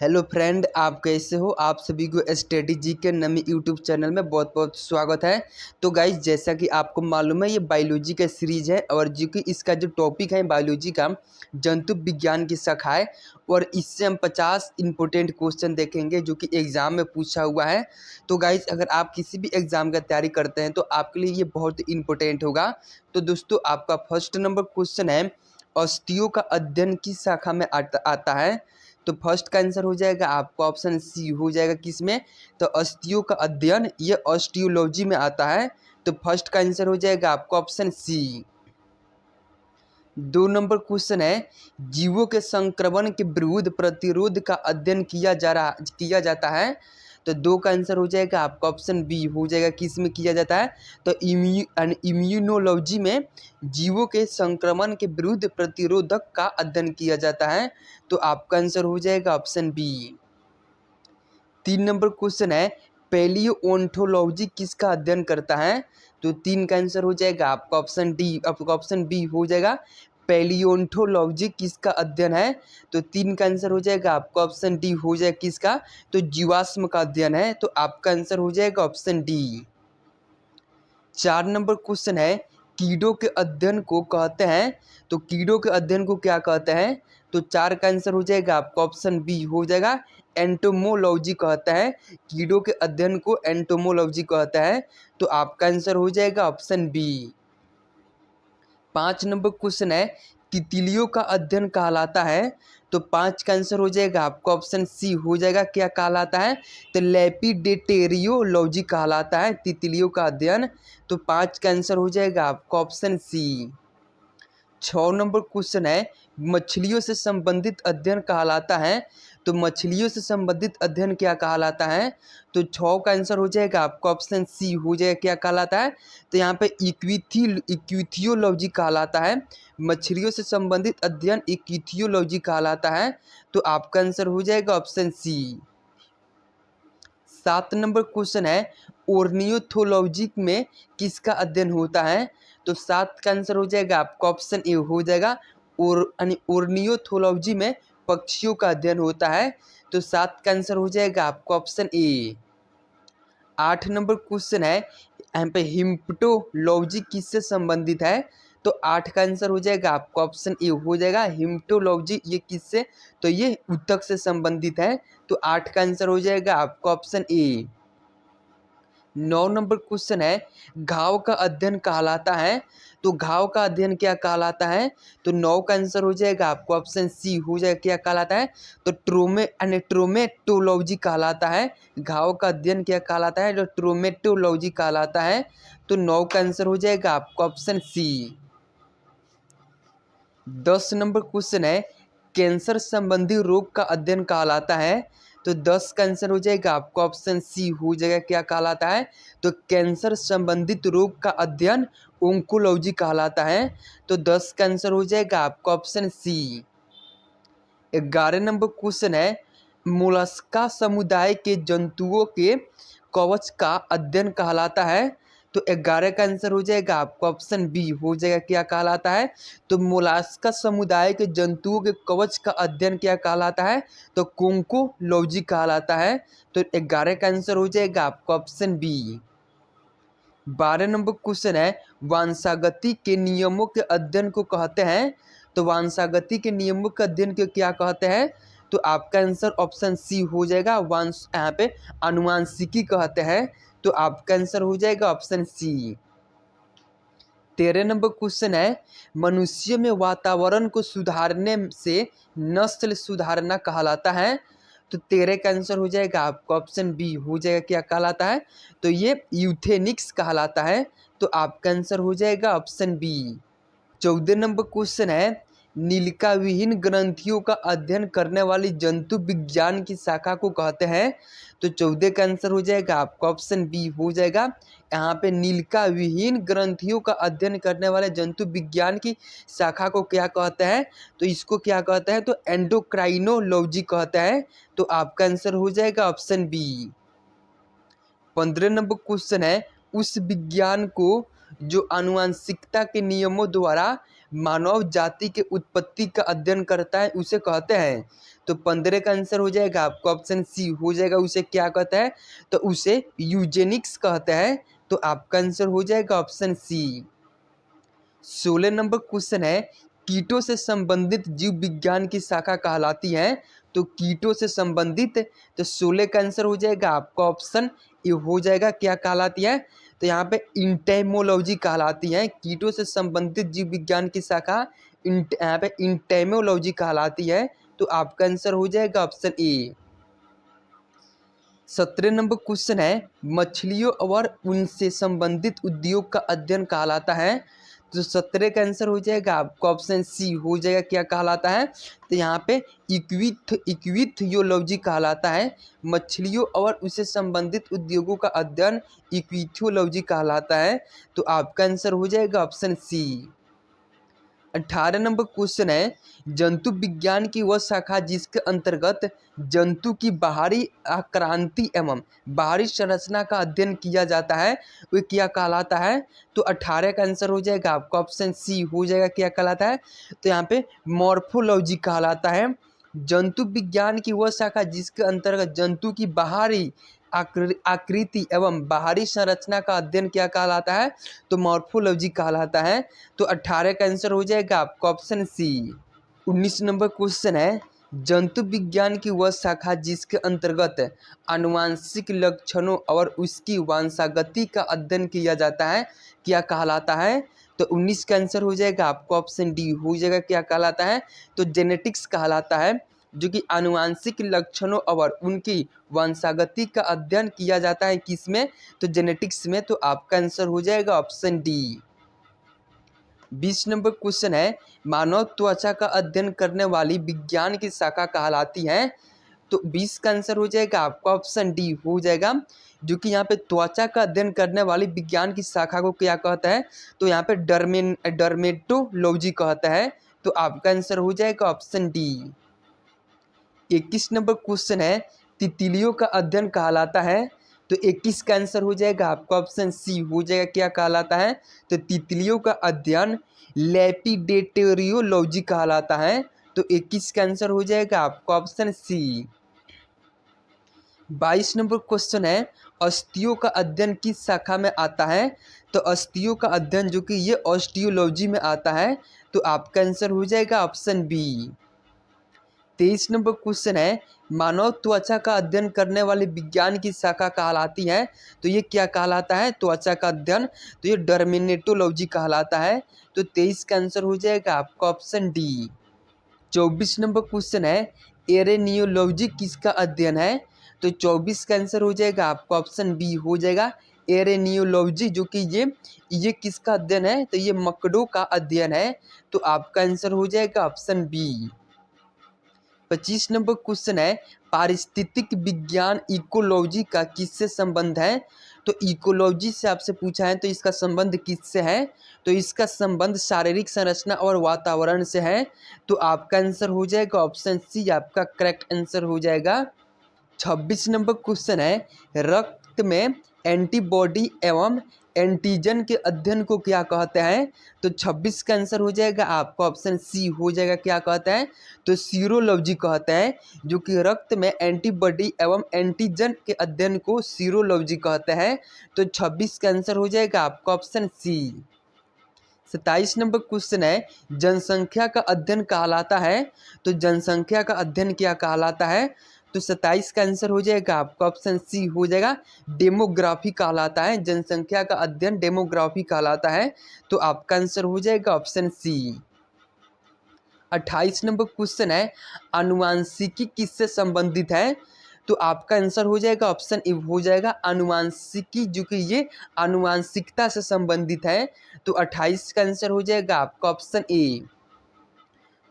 Hello friend, आप कैसे हो। आप सभी को स्टडी जी के नमी यूट्यूब चैनल में बहुत बहुत स्वागत है। तो गाइज, जैसा कि आपको मालूम है, ये बायोलॉजी का सीरीज है और जो कि इसका जो टॉपिक है बायोलॉजी का जंतु विज्ञान की शाखा है। और इससे हम 50 इंपॉर्टेंट क्वेश्चन देखेंगे जो कि एग्ज़ाम में पूछा हुआ है। तो गाइज, अगर आप किसी भी एग्ज़ाम का तैयारी करते हैं तो आपके लिए ये बहुत इंपॉर्टेंट होगा। तो दोस्तों, आपका फर्स्ट नंबर क्वेश्चन है, अस्थियों का अध्ययन किस शाखा में आता है। तो फर्स्ट का आंसर हो जाएगा आपका ऑप्शन सी हो जाएगा। किस में? तो अस्थियों का अध्ययन ये ऑस्टियोलॉजी में आता है। तो फर्स्ट का आंसर हो जाएगा आपका ऑप्शन सी। 2 नंबर क्वेश्चन है, जीवों के संक्रमण के विरुद्ध प्रतिरोध का अध्ययन किया जाता है। तो 2 का आंसर हो जाएगा आपका ऑप्शन बी हो जाएगा। किस में किया जाता है? तो इम्यूनोलॉजी में जीवों के संक्रमण के विरुद्ध प्रतिरोधक का अध्ययन किया जाता है। तो आपका आंसर हो जाएगा ऑप्शन बी। 3 नंबर क्वेश्चन है, पैलियोओंटोलॉजी किसका अध्ययन करता है। तो 3 का आंसर हो जाएगा आपका ऑप्शन डी, आपका ऑप्शन बी हो जाएगा। पैलियोओंटोलॉजी किसका अध्ययन है। तो 3 का आंसर हो जाएगा आपका ऑप्शन डी हो जाएगा। किसका? तो जीवाश्म का अध्ययन है। तो आपका आंसर हो जाएगा ऑप्शन डी। 4 नंबर क्वेश्चन है, कीड़ों के अध्ययन को कहते हैं। तो कीड़ों के अध्ययन को क्या कहते हैं। तो 4 का आंसर हो जाएगा आपका ऑप्शन बी हो जाएगा। एंटोमोलॉजी कहता है। कीड़ों के अध्ययन को एंटोमोलॉजी कहता है। तो आपका आंसर हो जाएगा ऑप्शन बी। 5 नंबर क्वेश्चन है, तितलियों का अध्ययन कहलाता है। तो 5 का आंसर हो जाएगा आपका ऑप्शन सी हो जाएगा। क्या कहलाता है? तो लेपिडेटेरियोलॉजी कहलाता है तितलियों का अध्ययन। तो 5 का आंसर हो जाएगा आपका ऑप्शन सी। 6 नंबर क्वेश्चन है, मछलियों से संबंधित अध्ययन कहलाता है। तो मछलियों से संबंधित अध्ययन क्या कहलाता है। तो 6 का आंसर हो जाएगा आपका ऑप्शन सी हो जाएगा। क्या कहलाता है? तो यहाँ पे इक्विथियोलॉजी कहलाता है। मछलियों से संबंधित अध्ययन इक्विथियोलॉजी कहलाता है। तो आपका आंसर हो जाएगा ऑप्शन सी। 7 नंबर क्वेश्चन है, ओर्नियोथोलॉजी में किसका अध्ययन होता है। तो 7 का आंसर हो जाएगा आपका ऑप्शन ए हो जाएगा। ओर्नियोथोलॉजी में पक्षियों का अध्ययन होता है। तो 7 का आंसर हो जाएगा आपका ऑप्शन ए। 8 नंबर क्वेश्चन है, यहाँ पे हिम्पटोलॉजी किससे संबंधित है। तो 8 का आंसर हो जाएगा आपका ऑप्शन ए हो जाएगा। हिम्पटोलॉजी ये किससे? तो ये ऊतक से संबंधित है। तो 8 का आंसर हो जाएगा आपका ऑप्शन ए। 9 नंबर क्वेश्चन है, घाव का अध्ययन कहलाता है। तो घाव का अध्ययन क्या कहलाता है। तो 9 का आंसर हो जाएगा आपको ऑप्शन सी हो जाएगा। क्या कहलाता है? तो ट्रोमेटोलॉजी कहलाता है। घाव का अध्ययन क्या कहलाता है। जो ट्रोमेटोलॉजी कहलाता है। तो 9 का आंसर हो जाएगा आपका ऑप्शन सी। 10 नंबर क्वेश्चन है, कैंसर संबंधी रोग का अध्ययन कहलाता है। तो 10 का आंसर हो जाएगा आपका ऑप्शन सी हो जाएगा। क्या कहलाता है? तो कैंसर संबंधित रोग का अध्ययन ओंकोलॉजी कहलाता है। तो 10 का आंसर हो जाएगा आपका ऑप्शन सी। 11 नंबर क्वेश्चन है, मोलस्का समुदाय के जंतुओं के कवच का अध्ययन कहलाता है। तो 11 का आंसर हो जाएगा आपका ऑप्शन बी हो जाएगा। क्या कहलाता है? तो मोलस्का समुदाय के जंतुओं के कवच का अध्ययन क्या कहलाता है। तो कोंकोलॉजी कहलाता है। तो 11 का आंसर हो जाएगा आपका ऑप्शन बी। 12 नंबर क्वेश्चन है, वंशागति के नियमों के अध्ययन को कहते हैं। तो वंशागति के नियमों के अध्ययन को क्या कहते हैं। तो आपका आंसर ऑप्शन सी हो जाएगा। वंश यहाँ पे आनुवांशिकी कहते हैं। तो आपका आंसर हो जाएगा ऑप्शन सी। 13 नंबर क्वेश्चन है, मनुष्य में वातावरण को सुधारने से नस्ल सुधारना कहलाता है। तो 13 का आंसर हो जाएगा आपका ऑप्शन बी हो जाएगा। क्या कहलाता है? तो ये यूथेनिक्स कहलाता है। तो आपका आंसर हो जाएगा ऑप्शन बी। 14 नंबर क्वेश्चन है, नीलिका विहीन ग्रंथियों का अध्ययन करने वाली जंतु विज्ञान की शाखा को कहते हैं। तो 14 का आंसर हो जाएगा आपका ऑप्शन बी हो जाएगा। यहाँ पे नीलिका विहीन ग्रंथियों का अध्ययन करने वाले जंतु विज्ञान की शाखा को क्या कहते हैं। तो इसको क्या कहते हैं। तो एंडोक्राइनोलॉजी कहता है। तो आपका आंसर हो जाएगा ऑप्शन बी। 15 नंबर क्वेश्चन है, उस विज्ञान को जो आनुवंशिकता के नियमों द्वारा मानव जाति के उत्पत्ति का अध्ययन करता है उसे कहते हैं। तो 15 का आंसर हो जाएगा आपको ऑप्शन सी हो जाएगा, उसे क्या कहता है, तो उसे यूजेनिक्स कहते हैं। तो आपका आंसर हो जाएगा ऑप्शन सी। 16 नंबर क्वेश्चन है, कीटों से संबंधित जीव विज्ञान की शाखा कहलाती है। तो कीटों से संबंधित, तो 16 का आंसर हो जाएगा आपका ऑप्शन ए हो जाएगा, क्या कहलाती है, तो यहाँ पे इंटेमोलॉजी कहलाती है। कीटों से संबंधित जीव विज्ञान की शाखा यहाँ पे इंटेमोलॉजी कहलाती है। तो आपका आंसर हो जाएगा ऑप्शन ए। 17 नंबर क्वेश्चन है, मछलियों और उनसे संबंधित उद्योग का अध्ययन कहलाता है। तो 17 का आंसर हो जाएगा आपका ऑप्शन सी हो जाएगा, क्या कहलाता है, तो यहाँ पे इक्विथियोलॉजी कहलाता है। मछलियों और उससे संबंधित उद्योगों का अध्ययन इक्विथियोलॉजी कहलाता है। तो आपका आंसर हो जाएगा ऑप्शन सी। 18 नंबर क्वेश्चन है, जंतु विज्ञान की वह शाखा जिसके अंतर्गत जंतु की बाहरी आक्रांति एवं बाहरी संरचना का अध्ययन किया जाता है वह क्या कहलाता है। तो 18 का आंसर हो जाएगा आपका ऑप्शन सी हो जाएगा, क्या कहलाता है, तो यहाँ पे मॉर्फोलॉजी कहलाता है। जंतु विज्ञान की वह शाखा जिसके अंतर्गत जंतु की बाहरी आकृति एवं बाहरी संरचना का अध्ययन क्या कहलाता है, तो मॉर्फोलॉजी कहलाता है। तो 18 का आंसर हो जाएगा आपका ऑप्शन सी। 19 नंबर क्वेश्चन है, जंतु विज्ञान की वह शाखा जिसके अंतर्गत आनुवांशिक लक्षणों और उसकी वंशागति का अध्ययन किया जाता है क्या कहलाता है। तो 19 का आंसर हो जाएगा आपको ऑप्शन डी हो जाएगा, क्या कहलाता है, तो जेनेटिक्स कहलाता है, जो कि आनुवांशिक लक्षणों और उनकी वंशागति का अध्ययन किया जाता है किसमें, तो जेनेटिक्स में। तो आपका आंसर हो जाएगा ऑप्शन डी। 20 नंबर क्वेश्चन है, मानव त्वचा का अध्ययन करने वाली विज्ञान की शाखा कहलाती है। तो 20 का आंसर हो जाएगा आपका ऑप्शन डी हो जाएगा, जो कि यहाँ पे त्वचा का अध्ययन करने वाली विज्ञान की शाखा को क्या कहता है, तो यहाँ पे डर्मेटोलॉजी कहता है। तो आपका आंसर हो जाएगा ऑप्शन डी। 21 नंबर क्वेश्चन है, तितलियों का अध्ययन कहलाता है। तो 21 का आंसर हो जाएगा आपका ऑप्शन सी हो जाएगा, क्या कहलाता है, तो तितलियों का अध्ययन लेपिडेटोरियोलॉजी कहलाता है। तो 21 का आंसर हो जाएगा आपका ऑप्शन सी। 22 नंबर क्वेश्चन है, अस्थियों का अध्ययन किस शाखा में आता है। तो अस्थियों का अध्ययन जो कि ये ऑस्टियोलॉजी में आता है। तो आपका आंसर हो जाएगा ऑप्शन बी। 23 नंबर क्वेश्चन है, मानव त्वचा का अध्ययन करने वाली विज्ञान की शाखा कहलाती है। तो ये क्या कहलाता है, त्वचा का अध्ययन, तो ये डर्मेटोलॉजी कहलाता है। तो 23 का आंसर हो जाएगा आपका ऑप्शन डी। 24 नंबर क्वेश्चन है, एरेनियोलॉजी किसका अध्ययन है। तो 24 का आंसर हो जाएगा आपका ऑप्शन बी हो जाएगा, एरेनियोलॉजी, जो कि ये किसका अध्ययन है, तो ये मकड़ों का अध्ययन है। तो आपका आंसर हो जाएगा ऑप्शन बी। 25 नंबर क्वेश्चन है, पारिस्थितिक विज्ञान इकोलॉजी का किससे संबंध है। तो इकोलॉजी से आपसे पूछा है, तो इसका संबंध किससे है, तो इसका संबंध शारीरिक संरचना और वातावरण से है। तो आपका आंसर हो जाएगा ऑप्शन सी, आपका करेक्ट आंसर हो जाएगा। 26 नंबर क्वेश्चन है, रक्त में एंटीबॉडी एवं एंटीजन के अध्ययन को क्या कहते हैं। तो 26 का आंसर हो जाएगा आपका ऑप्शन सी हो जाएगा, क्या कहता है, तो सीरोलॉजी कहता है, जो कि रक्त में एंटीबॉडी एवं एंटीजन के अध्ययन को सीरोलॉजी कहते हैं। तो 26 का आंसर हो जाएगा आपका ऑप्शन सी। 27 नंबर क्वेश्चन है, जनसंख्या का अध्ययन कहलाता है। तो जनसंख्या का अध्ययन क्या कहलाता है। तो 27 का आंसर हो जाएगा आपका ऑप्शन सी हो जाएगा, डेमोग्राफी कहलाता है। जनसंख्या का अध्ययन डेमोग्राफी कहलाता है। तो आपका आंसर हो जाएगा ऑप्शन सी। 28 नंबर क्वेश्चन है, आनुवांशिकी किससे संबंधित है। तो आपका आंसर हो जाएगा ऑप्शन ए हो जाएगा, आनुवांशिकी, जो कि ये आनुवांशिकता से संबंधित है। तो 28 का आंसर हो जाएगा आपका ऑप्शन ए।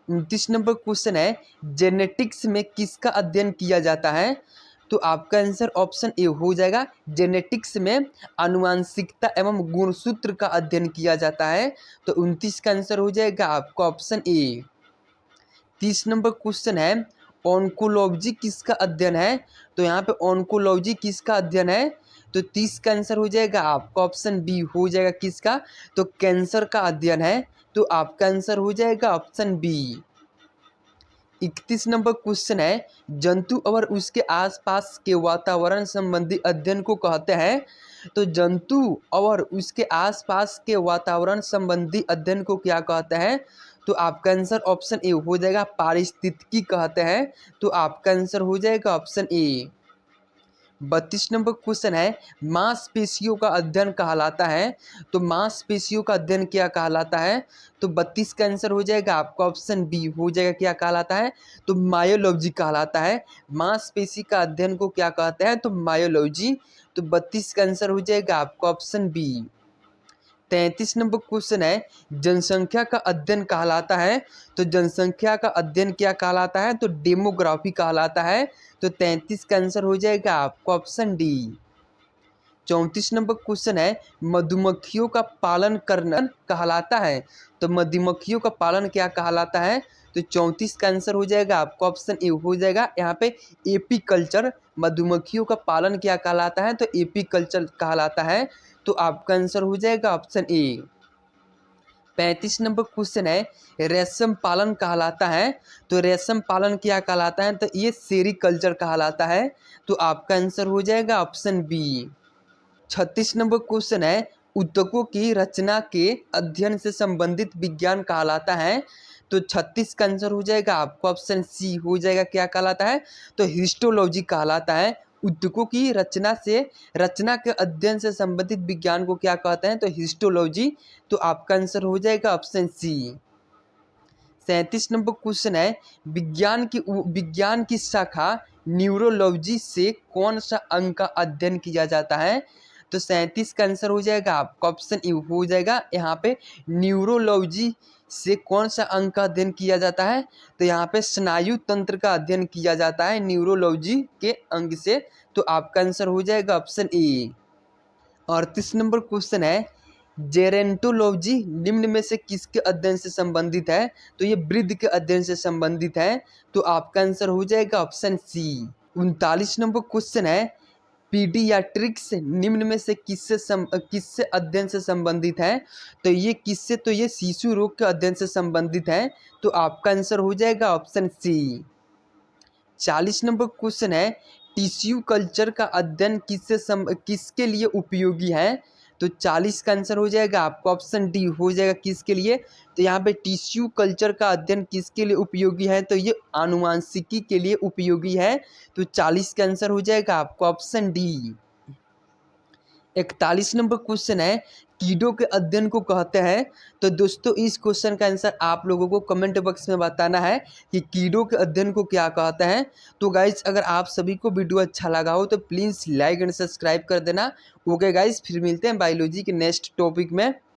29 नंबर क्वेश्चन है, जेनेटिक्स में किसका अध्ययन किया जाता है। तो आपका आंसर ऑप्शन ए हो जाएगा, जेनेटिक्स में आनुवांशिकता एवं गुणसूत्र का अध्ययन किया जाता है। तो 29 का आंसर हो जाएगा आपका ऑप्शन ए। 30 नंबर क्वेश्चन है, ऑन्कोलॉजी किसका अध्ययन है। तो यहाँ पे ऑन्कोलॉजी किसका अध्ययन है। तो 30 का आंसर हो जाएगा आपका ऑप्शन बी हो जाएगा, किसका, तो कैंसर का अध्ययन है। तो आपका आंसर हो जाएगा ऑप्शन बी। 31 नंबर क्वेश्चन है, जंतु और उसके आसपास के वातावरण संबंधी अध्ययन को कहते हैं। तो जंतु और उसके आसपास के वातावरण संबंधी अध्ययन को क्या कहते हैं? तो आपका आंसर ऑप्शन ए हो जाएगा पारिस्थितिकी कहते हैं। तो आपका आंसर हो जाएगा ऑप्शन ए। 32 नंबर क्वेश्चन है, मांसपेशियों का अध्ययन कहलाता है। तो मांसपेशियों का अध्ययन क्या कहलाता है? तो 32 का आंसर हो जाएगा आपका ऑप्शन बी हो जाएगा, क्या कहलाता है? तो मायोलॉजी कहलाता है। मांसपेशी का अध्ययन को क्या कहते हैं? तो मायोलॉजी। तो 32 का आंसर हो जाएगा आपका ऑप्शन बी। 33 नंबर क्वेश्चन है, जनसंख्या का अध्ययन कहलाता है। तो जनसंख्या का अध्ययन क्या कहलाता है? तो डेमोग्राफी कहलाता है। तो 33 का आंसर हो जाएगा आपका ऑप्शन डी। 34 नंबर क्वेश्चन है, मधुमक्खियों का पालन करना कहलाता है। तो मधुमक्खियों का पालन क्या कहलाता है? तो 34 का आंसर हो जाएगा आपका ऑप्शन ए हो जाएगा यहाँ पे एपीकल्चर। मधुमक्खियों का पालन क्या कहलाता है? तो एपीकल्चर कहलाता है। तो आपका आंसर हो जाएगा ऑप्शन ए। 35 नंबर क्वेश्चन है, रेशम पालन कहलाता है। तो रेशम पालन क्या कहलाता है? तो ये सेरीकल्चर कहलाता है। तो आपका आंसर हो जाएगा ऑप्शन बी। 36 नंबर क्वेश्चन है, ऊतकों की रचना के अध्ययन से संबंधित विज्ञान कहलाता है। तो 36 का आंसर हो जाएगा आपको ऑप्शन सी हो जाएगा, क्या कहलाता है? तो हिस्टोलॉजी कहलाता है। ऊतकों की रचना के अध्ययन से संबंधित विज्ञान को क्या कहते हैं? तो हिस्टोलॉजी। तो आपका आंसर हो जाएगा ऑप्शन सी। 37 नंबर क्वेश्चन है, विज्ञान की शाखा न्यूरोलॉजी से कौन सा अंग का अध्ययन किया जाता है? तो 37 का आंसर हो जाएगा आपका ऑप्शन ए हो जाएगा यहाँ पे न्यूरोलॉजी से कौन सा अंग का अध्ययन किया जाता है? तो यहाँ पे स्नायु तंत्र का अध्ययन किया जाता है न्यूरोलॉजी के अंग से। तो आपका आंसर हो जाएगा ऑप्शन ए। 38 नंबर क्वेश्चन है, जेरेंटोलॉजी निम्न में से किसके अध्ययन से संबंधित है? तो ये वृद्ध के अध्ययन से संबंधित है। तो आपका आंसर हो जाएगा ऑप्शन सी। 39 नंबर क्वेश्चन है, पीडियाट्रिक्स निम्न में से किससे अध्ययन से संबंधित है? तो ये शिशु रोग के अध्ययन से संबंधित है। तो आपका आंसर हो जाएगा ऑप्शन सी। 40 नंबर क्वेश्चन है, टिश्यू कल्चर का अध्ययन किसके लिए उपयोगी है? तो 40 का आंसर हो जाएगा आपका ऑप्शन डी हो जाएगा, किसके लिए? तो यहाँ पे टिश्यू कल्चर का अध्ययन किसके लिए उपयोगी है? तो ये आनुवांशिकी के लिए उपयोगी है। तो 40 का आंसर हो जाएगा आपका ऑप्शन डी। 41 नंबर क्वेश्चन है, कीड़ों के अध्ययन को कहते हैं। तो दोस्तों इस क्वेश्चन का आंसर आप लोगों को कमेंट बॉक्स में बताना है कि कीड़ों के अध्ययन को क्या कहते हैं। तो गाइज अगर आप सभी को वीडियो अच्छा लगा हो तो प्लीज़ लाइक एंड सब्सक्राइब कर देना। ओके गाइज, फिर मिलते हैं बायोलॉजी के नेक्स्ट टॉपिक में।